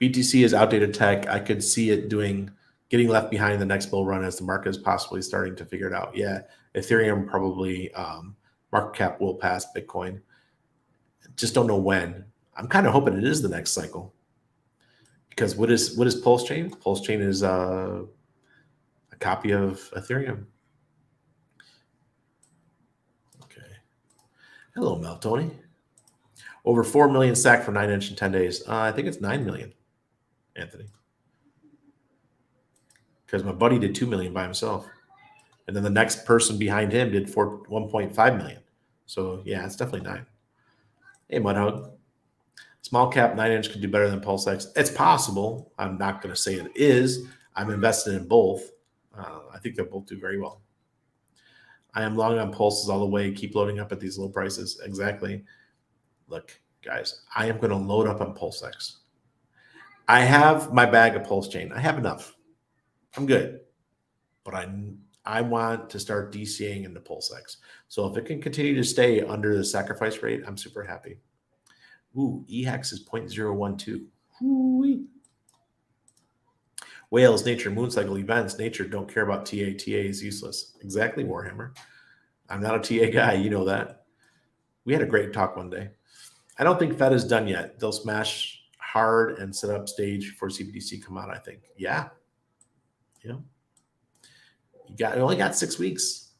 BTC is outdated tech. I could see it getting left behind in the next bull run as the market is possibly starting to figure it out. Yeah, Ethereum probably market cap will pass Bitcoin. Just don't know when. I'm kind of hoping it is the next cycle. Because what is Pulse Chain? Pulse Chain is a copy of Ethereum. Okay. Hello, Mel Tony. Over 4 million stacked for 9-inch in 10 days. I think it's 9 million, Anthony. Because my buddy did 2 million by himself. And then the next person behind him did 1.5 million. So yeah, it's definitely 9. Hey, Mudhug. Small cap 9-inch could do better than PulseX. It's possible. I'm not going to say it is. I'm invested in both. I think they'll both do very well. I am long on pulses all the way. Keep loading up at these low prices. Exactly. Look, guys, I am going to load up on PulseX. I have my bag of Pulse Chain. I have enough. I'm good. But I want to start DCAing into PulseX. So if it can continue to stay under the sacrifice rate, I'm super happy. Ooh, EHEX is 0.012. Ooh-wee. Whales, nature, moon cycle, events. Nature don't care about TA. TA is useless. Exactly, Warhammer. I'm not a TA guy. You know that. We had a great talk one day. I don't think Fed is done yet. They'll smash hard and set up stage for CBDC come out, I think. Yeah. Yeah. You only got 6 weeks.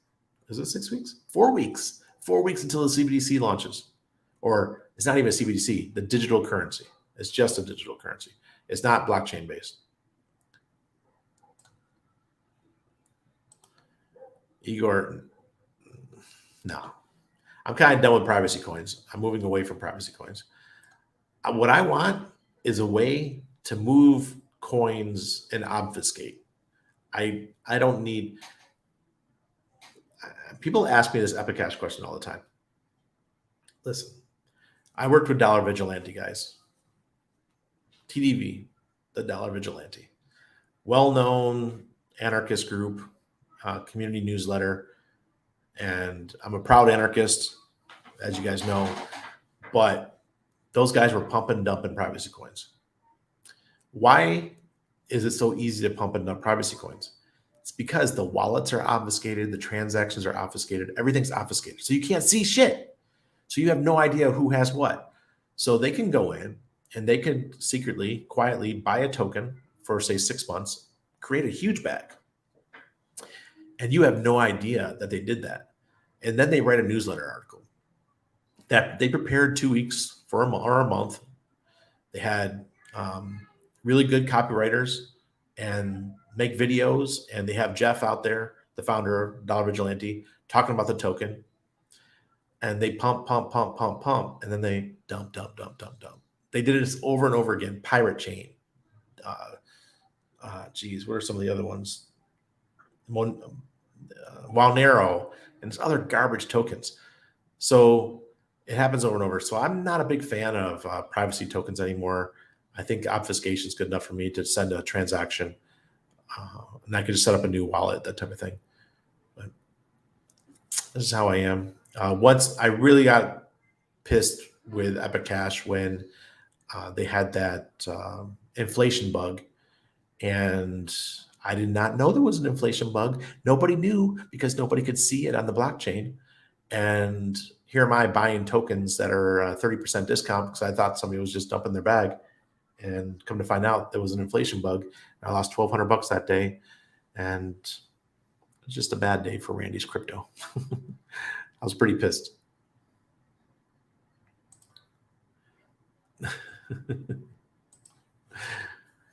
Is it 6 weeks? 4 weeks. 4 weeks until the CBDC launches. Or it's not even a CBDC, the digital currency. It's just a digital currency. It's not blockchain based. Igor, no. I'm kind of done with privacy coins. I'm moving away from privacy coins. What I want is a way to move coins and obfuscate. I don't need. People ask me this Epicash question all the time. Listen, I worked with Dollar Vigilante guys. TDV, the Dollar Vigilante. Well-known anarchist group, community newsletter. And I'm a proud anarchist, as you guys know. But those guys were pumping and dumping privacy coins. Why is it so easy to pump and dump privacy coins? It's because the wallets are obfuscated, the transactions are obfuscated, everything's obfuscated. So you can't see shit. So you have no idea who has what. So they can go in and they can secretly, quietly buy a token for, say, 6 months, create a huge bag. And you have no idea that they did that. And then they write a newsletter article that they prepared 2 weeks for or a month. They had really good copywriters and make videos. And they have Jeff out there, the founder of Dollar Vigilante, talking about the token. And they pump. And then they dump. They did this over and over again. Pirate Chain. What are some of the other ones? Walnero and some other garbage tokens. So it happens over and over. So I'm not a big fan of privacy tokens anymore. I think obfuscation is good enough for me to send a transaction, and I could just set up a new wallet, that type of thing. But this is how I am. Once I really got pissed with Epic Cash when they had that inflation bug, and I did not know there was an inflation bug. Nobody knew because nobody could see it on the blockchain. And here am I buying tokens that are 30% discount because I thought somebody was just dumping their bag. And come to find out there was an inflation bug. I lost $1,200 that day. And it's just a bad day for Randy's crypto. I was pretty pissed.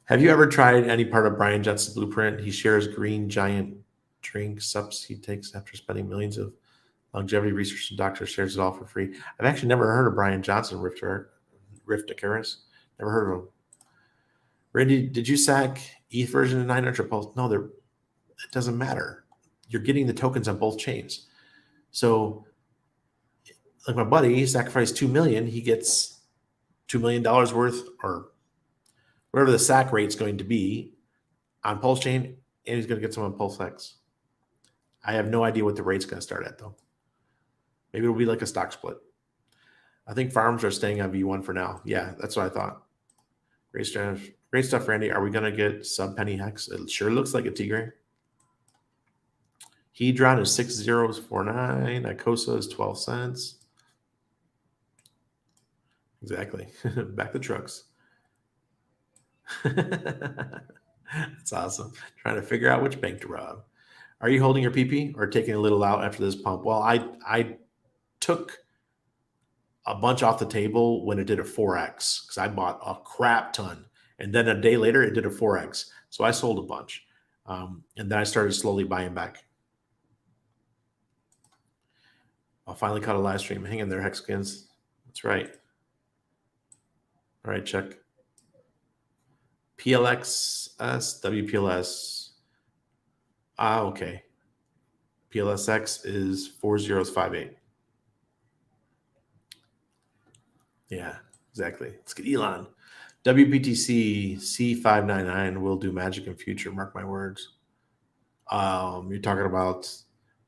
Have you ever tried any part of Brian Johnson's blueprint? He shares green giant drink subs he takes after spending millions of longevity research and doctors, shares it all for free. I've actually never heard of Brian Johnson Rift Icarus. Never heard of him. Randy, did you sack ETH version of 900 Pulse? No, it doesn't matter. You're getting the tokens on both chains. So like my buddy, he sacrificed $2 million. He gets $2 million worth, or whatever the sack rate's going to be on Pulse Chain, and he's going to get some on Pulse X. I have no idea what the rate's going to start at, though. Maybe it'll be like a stock split. I think farms are staying on V1 for now. Yeah, that's what I thought. Great stuff, Randy. Are we going to get sub-penny Hex? It sure looks like a Tigre. Hedron is 6049. Icosa is 12 cents. Exactly. Back to trucks. That's awesome. Trying to figure out which bank to rob. Are you holding your PP or taking a little out after this pump? Well, I took a bunch off the table when it did a 4x because I bought a crap ton. And then a day later, it did a 4x. So I sold a bunch. And then I started slowly buying back. I'll finally caught a live stream. Hang in there, Hexkins. That's right. All right, check. PLXS, WPLS. Okay. PLSX is 4058. Yeah, exactly. Let's get Elon. WPTC C599 will do magic in future. Mark my words. You're talking about,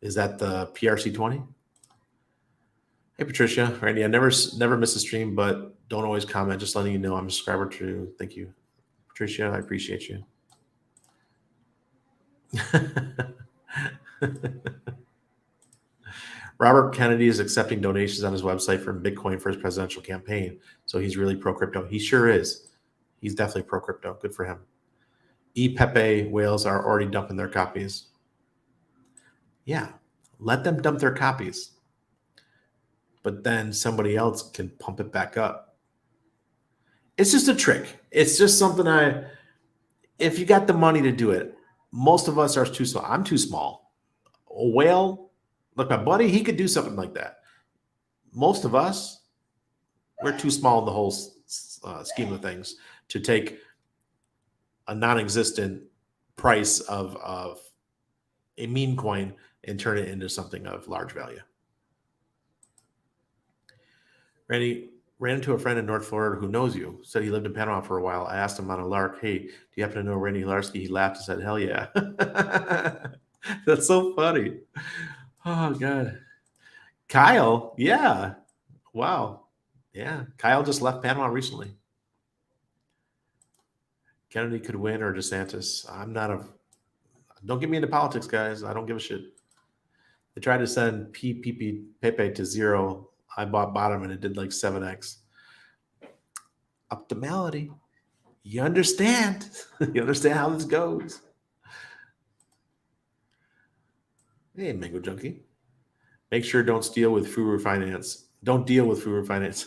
is that the PRC20? Hey, Patricia. Randy, I never miss a stream, but don't always comment. Just letting you know I'm a subscriber to. Thank you. Patricia, I appreciate you. Robert Kennedy is accepting donations on his website for Bitcoin for his presidential campaign. So he's really pro-crypto. He sure is. He's definitely pro-crypto. Good for him. Pepe whales are already dumping their copies. Yeah, let them dump their copies. But then somebody else can pump it back up. It's just a trick. It's just something if you got the money to do it, most of us are too small. I'm too small. A whale, like my buddy, he could do something like that. Most of us, we're too small in the whole scheme of things to take a non-existent price of a meme coin and turn it into something of large value. Randy, ran into a friend in North Florida who knows you. Said he lived in Panama for a while. I asked him on a lark, hey, do you happen to know Randy Hilarski? He laughed and said, hell yeah. That's so funny. Oh, God. Kyle, yeah. Wow. Yeah. Kyle just left Panama recently. Kennedy could win or DeSantis. I'm not Don't get me into politics, guys. I don't give a shit. They tried to send Pepe to 0. I bought bottom and it did like 7x. Optimality. You understand. You understand how this goes. Hey, Mango Junkie. Make sure don't steal with Furu Finance. Don't deal with Furu Finance.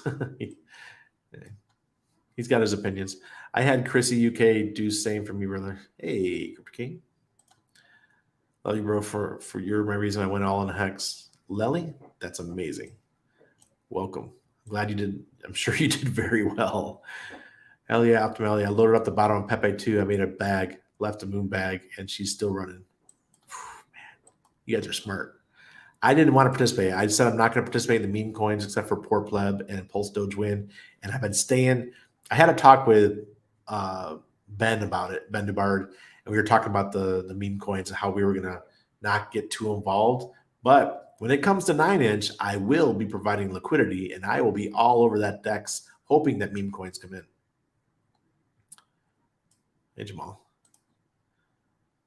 He's got his opinions. I had Chrissy UK do same for me, brother. Hey, Crypto King. Love you, bro, for you're my reason I went all in Hex. Lely, that's amazing. Welcome. Glad you did. I'm sure you did very well. Hell yeah, Optimality. I loaded up the bottom of Pepe too. I made a bag, left a moon bag, and she's still running. Man, you guys are smart. I didn't want to participate. I said I'm not going to participate in the meme coins except for Poor Pleb and Pulse Doge Win. And I've been staying. I had a talk with Ben about it, Ben DeBard, and we were talking about the meme coins and how we were going to not get too involved. But when it comes to 9-inch, I will be providing liquidity, and I will be all over that DEX, hoping that meme coins come in. Hey, Jamal.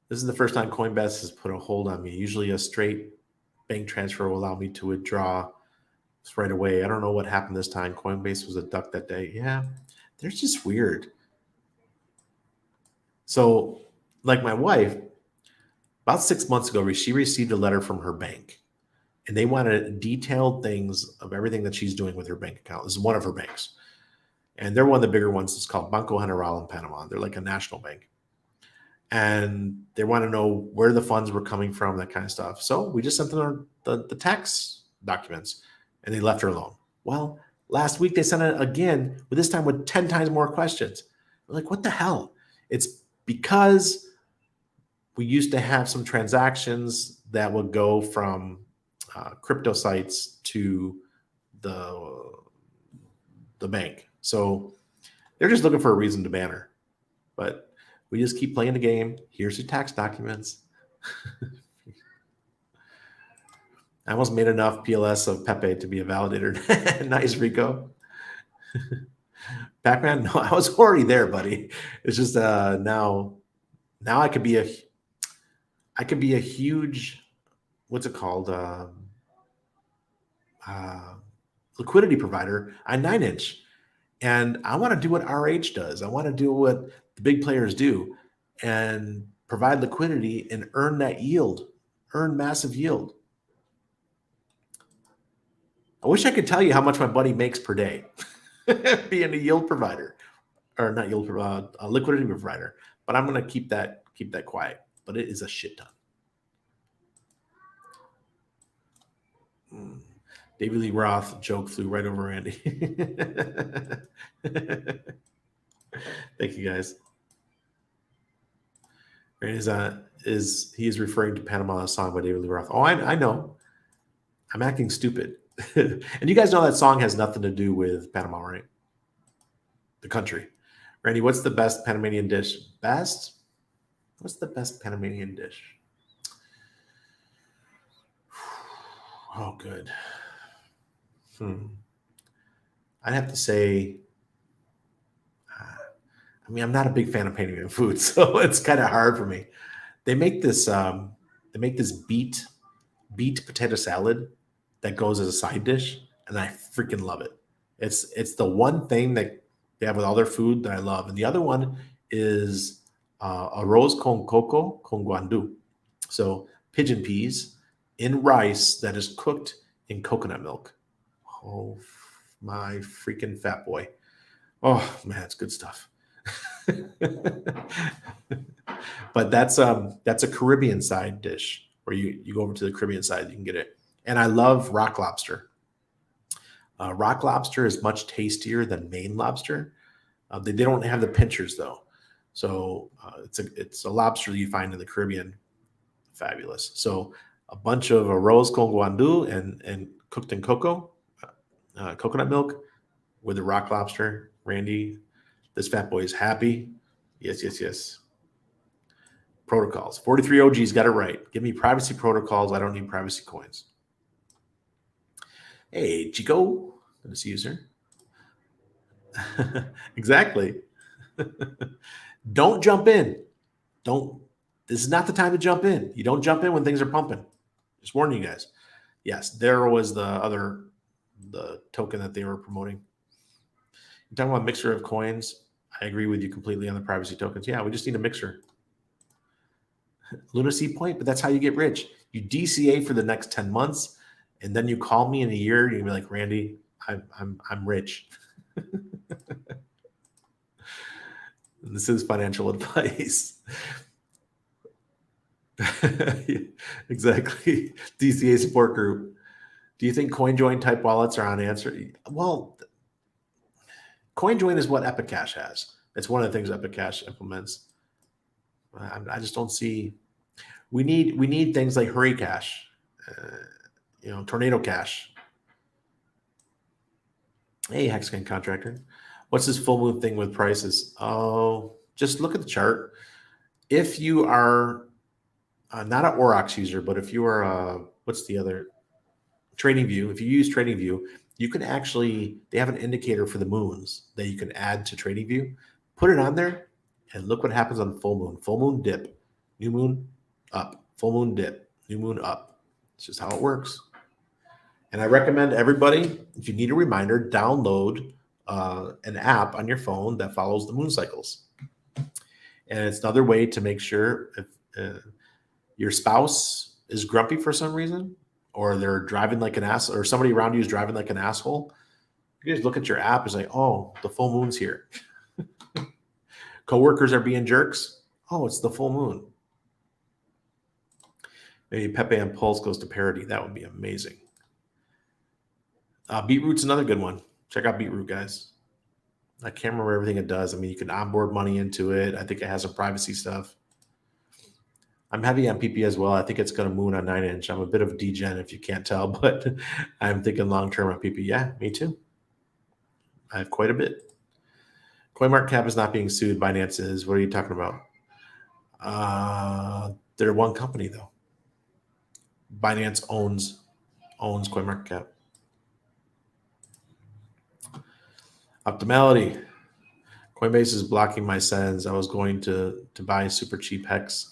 This is the first time Coinbase has put a hold on me. Usually a straight bank transfer will allow me to withdraw right away. I don't know what happened this time. Coinbase was a duck that day. Yeah, they're just weird. So, like my wife, about 6 months ago, she received a letter from her bank, and they wanted detailed things of everything that she's doing with her bank account. This is one of her banks. And they're one of the bigger ones. It's called Banco General in Panama. They're like a national bank. And they want to know where the funds were coming from, that kind of stuff. So we just sent them the tax documents, and they left her alone. Well, last week they sent it again, but this time with 10 times more questions. We're like, what the hell? It's because we used to have some transactions that would go from crypto sites to the bank. So they're just looking for a reason to ban her. But we just keep playing the game. Here's your tax documents. I almost made enough PLS of Pepe to be a validator. Nice, Rico. Pac-Man, no, I was already there, buddy. It's just now I could be a huge, what's it called? Liquidity provider on 9-inch. And I want to do what RH does. I want to do what the big players do and provide liquidity and earn that yield, earn massive yield. I wish I could tell you how much my buddy makes per day being a yield provider, or not yield provider, a liquidity provider. But I'm going to keep that quiet. But it is a shit ton. David Lee Roth joke flew right over Randy. Thank you, guys. Randy's he is referring to Panama, a song by David Lee Roth. Oh, I know. I'm acting stupid. And you guys know that song has nothing to do with Panama, right? The country. Randy, what's the best Panamanian dish? Best? What's the best Panamanian dish? Oh, good. I'd have to say, I'm not a big fan of Panamanian food, so it's kind of hard for me. They make this beet potato salad that goes as a side dish, and I freaking love it. It's the one thing that they have with all their food that I love, and the other one is arroz con coco con guandu, so pigeon peas in rice that is cooked in coconut milk. Oh, my freaking fat boy. Oh, man, it's good stuff. But that's a Caribbean side dish where you go over to the Caribbean side, you can get it. And I love rock lobster. Rock lobster is much tastier than Maine lobster. They don't have the pinchers, though. So it's a lobster you find in the Caribbean. Fabulous. So a bunch of arroz con guandu and cooked in coconut milk with the rock lobster. Randy, this fat boy is happy. Yes. Protocols. 43 OG's got it right. Give me privacy protocols. I don't need privacy coins. Hey, Chico. Good to see you, sir. Exactly. Don't jump in. Don't. This is not the time to jump in. You don't jump in when things are pumping. Just warning you guys. Yes, there was the token that they were promoting. You're talking about a mixture of coins. I agree with you completely on the privacy tokens. Yeah, we just need a mixture. Lunacy point, but that's how you get rich. You DCA for the next 10 months, and then you call me in a year, and you'll be like, Randy, I'm rich. This is financial advice. Exactly. DCA support group. Do you think CoinJoin type wallets are on answer? Well, CoinJoin is what Epicash has. It's one of the things Epicash implements. I just don't see. We need things like Hurry Cash, Tornado Cash. Hey, Hexagon contractor. What's this full moon thing with prices? Oh, just look at the chart. If you are not an Aurochs user, but if you are, what's the other? TradingView. If you use TradingView, you can actually, they have an indicator for the moons that you can add to TradingView. Put it on there, and look what happens on full moon. Full moon dip, new moon up, full moon dip, new moon up. It's just how it works. And I recommend everybody, if you need a reminder, download an app on your phone that follows the moon cycles. And it's another way to make sure if your spouse is grumpy for some reason, or they're driving like an ass, or somebody around you is driving like an asshole, you just look at your app and say, oh, the full moon's here. Coworkers are being jerks. Oh, it's the full moon. Maybe Pepe and Pulse goes to parity. That would be amazing. Beetroot's another good one. Check out Beetroot, guys. I can't remember everything it does. I mean, you can onboard money into it. I think it has some privacy stuff. I'm heavy on PP as well. I think it's going to moon on 9-inch. I'm a bit of a degen if you can't tell, but I'm thinking long-term on PP. Yeah, me too. I have quite a bit. CoinMarketCap is not being sued. Binance is. What are you talking about? They're one company, though. Binance owns CoinMarketCap. Optimality. Coinbase is blocking my sends. I was going to buy super cheap Hex.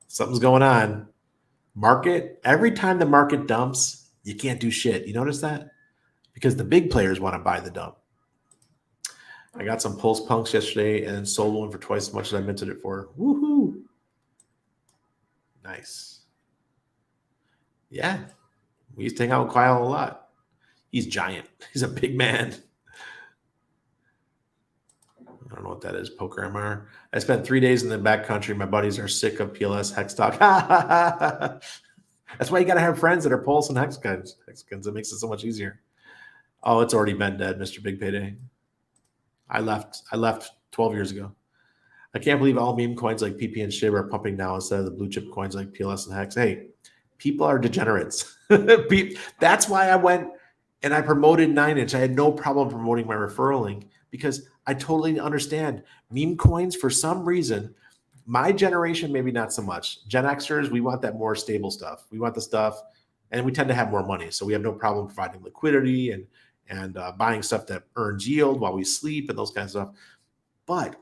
Something's going on. Market, every time the market dumps, you can't do shit. You notice that? Because the big players want to buy the dump. I got some Pulse Punks yesterday and sold one for twice as much as I minted it for. Woohoo! Nice. Yeah. We used to hang out with Kyle a lot. He's giant. He's a big man. I don't know what that is, Poker MR. I spent 3 days in the backcountry. My buddies are sick of PLS Hex talk. That's why you got to have friends that are Pulse and Hexagons. It makes it so much easier. Oh, it's already been dead, Mr. Big Payday. I left 12 years ago. I can't believe all meme coins like PP and SHIB are pumping now instead of the blue chip coins like PLS and Hex. Hey, people are degenerates. That's why I went and I promoted 9-inch. I had no problem promoting my referral link because I totally understand meme coins for some reason. My generation, maybe not so much. Gen Xers, we want that more stable stuff. We want the stuff, and we tend to have more money. So we have no problem providing liquidity and buying stuff that earns yield while we sleep and those kinds of stuff. But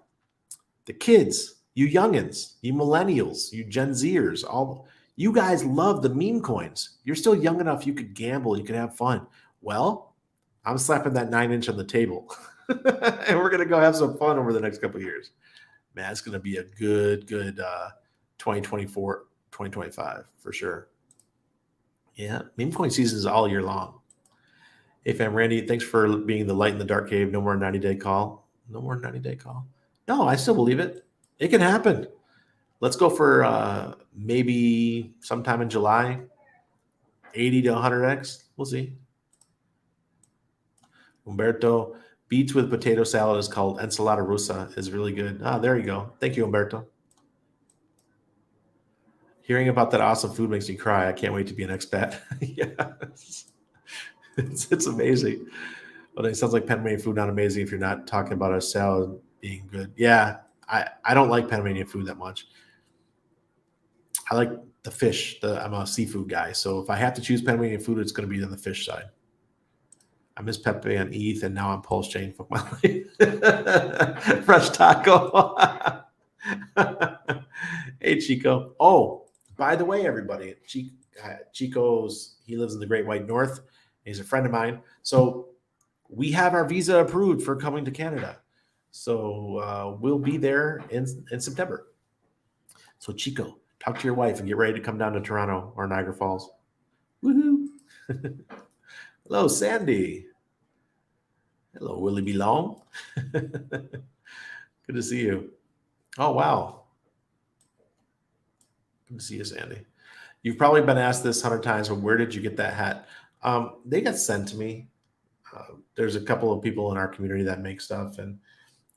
the kids, you youngins, you millennials, you Gen Zers, all you guys love the meme coins. You're still young enough you could gamble, you could have fun. Well, I'm slapping that 9-inch on the table. And we're going to go have some fun over the next couple of years. Man, it's going to be a good 2024, 2025 for sure. Yeah, meme coin season is all year long. Hey, fam, Randy, thanks for being the light in the dark cave. No more 90-day call. No more 90-day call. No, I still believe it. It can happen. Let's go for maybe sometime in July, 80 to 100x. We'll see. Umberto, beets with potato salad is called ensalada rusa. Is really good. Ah, there you go. Thank you, Umberto. Hearing about that awesome food makes me cry. I can't wait to be an expat. Yeah, it's amazing. But it sounds like Panamanian food not amazing if you're not talking about a salad being good. Yeah, I don't like Panamanian food that much. I like the fish. I'm a seafood guy. So if I have to choose Panamanian food, it's going to be on the fish side. I miss Pepe and ETH, and now I'm Pulse Chain. Fuck my life. Fresh taco. Hey, Chico. Oh, by the way, everybody, Chico's, he lives in the Great White North. He's a friend of mine. So we have our visa approved for coming to Canada. So we'll be there in September. So Chico, talk to your wife and get ready to come down to Toronto or Niagara Falls. Woohoo! Hello, Sandy. Hello, Willie B. Long. Good to see you. Oh, wow. Good to see you, Sandy. You've probably been asked this 100 times, but where did you get that hat? They got sent to me. There's a couple of people in our community that make stuff, and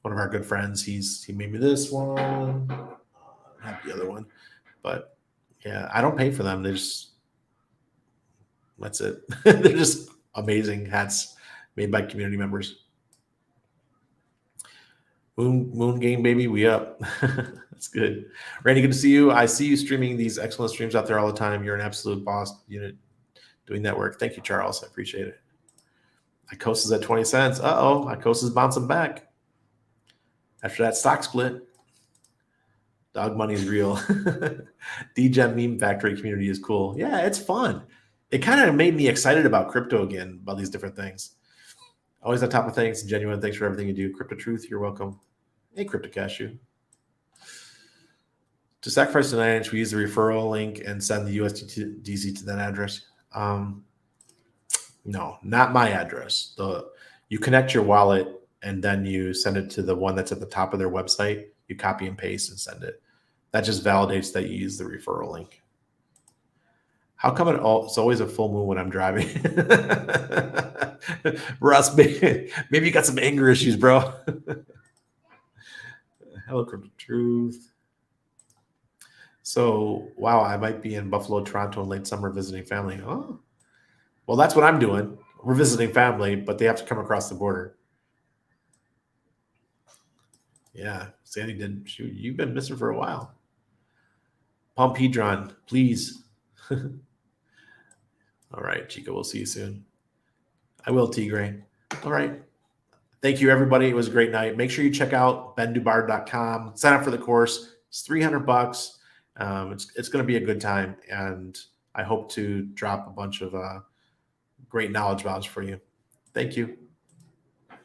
one of our good friends, he made me this one. I have the other one, but yeah, I don't pay for them. That's it. They're just amazing hats made by community members. Moon game, baby, we up. That's good. Randy, good to see you. I see you streaming these excellent streams out there all the time. You're an absolute boss unit doing that work. Thank you, Charles. I appreciate it. Icosa's at 20 cents. Uh-oh, Icosa's bouncing back after that stock split. Dog money's real. DGEM meme factory community is cool. Yeah, it's fun. It kind of made me excited about crypto again, about these different things. Always on top of things. Genuine, thanks for everything you do. Crypto Truth, you're welcome. Hey, Crypto Cashew. To sacrifice the 9 inch, we use the referral link and send the USDC to that address. No, not my address. You connect your wallet and then you send it to the one that's at the top of their website. You copy and paste and send it. That just validates that you use the referral link. How come it's always a full moon when I'm driving? Russ, maybe you got some anger issues, bro. Hello, Crypto Truth. So, wow, I might be in Buffalo, Toronto in late summer visiting family. Oh, well, that's what I'm doing. We're visiting family, but they have to come across the border. Yeah, Sandy did. Shoot, you've been missing for a while. Pump Hedron, please. All right, Chico, we'll see you soon. I will, Tigray. All right. Thank you, everybody. It was a great night. Make sure you check out bendubar.com. Sign up for the course. It's $300. It's going to be a good time, and I hope to drop a bunch of great knowledge bombs for you. Thank you.